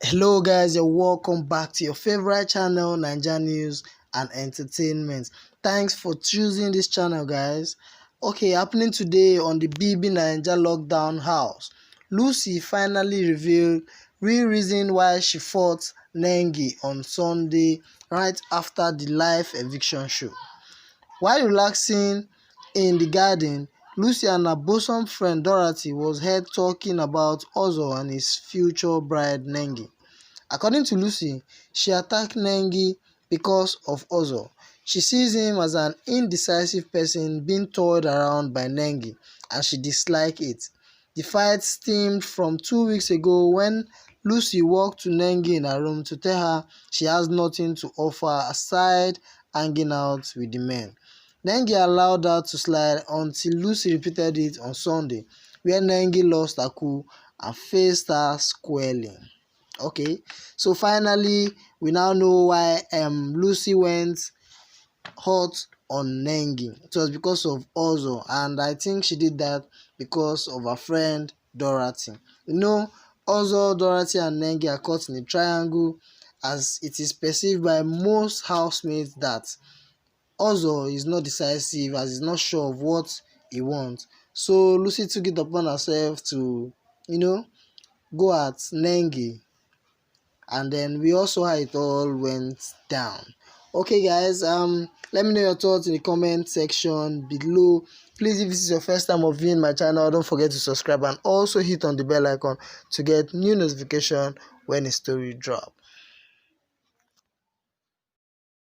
Hello guys, you're welcome back to your favorite channel, Naija News and Entertainment. Thanks for choosing this channel, guys. Okay, happening today on the Bbnaija lockdown house, Lucy finally revealed real reason why she fought Nengi on Sunday right after the live eviction show. While relaxing in the garden, Lucy and her bosom friend Dorothy was heard talking about Ozo and his future bride Nengi. According to Lucy, she attacked Nengi because of Ozo. She sees him as an indecisive person being toyed around by Nengi, and she dislikes it. The fight stemmed from 2 weeks ago when Lucy walked to Nengi in her room to tell her she has nothing to offer aside hanging out with the men. Nengi allowed her to slide until Lucy repeated it on Sunday, where Nengi lost her cool and faced her squarely. Okay, so finally we now know why Lucy went hot on Nengi. It was because of Ozo, and I think she did that because of her friend Dorothy. Ozo, Dorothy and Nengi are caught in a triangle, as it is perceived by most housemates that Ozo is not decisive, as he's not sure of what he wants. So Lucy took it upon herself to go at Nengi, and then we also how it all went down. Okay guys, let me know your thoughts in the comment section below. Please, if this is your first time of viewing my channel, don't forget to subscribe and also hit on the bell icon to get new notification when a story drop.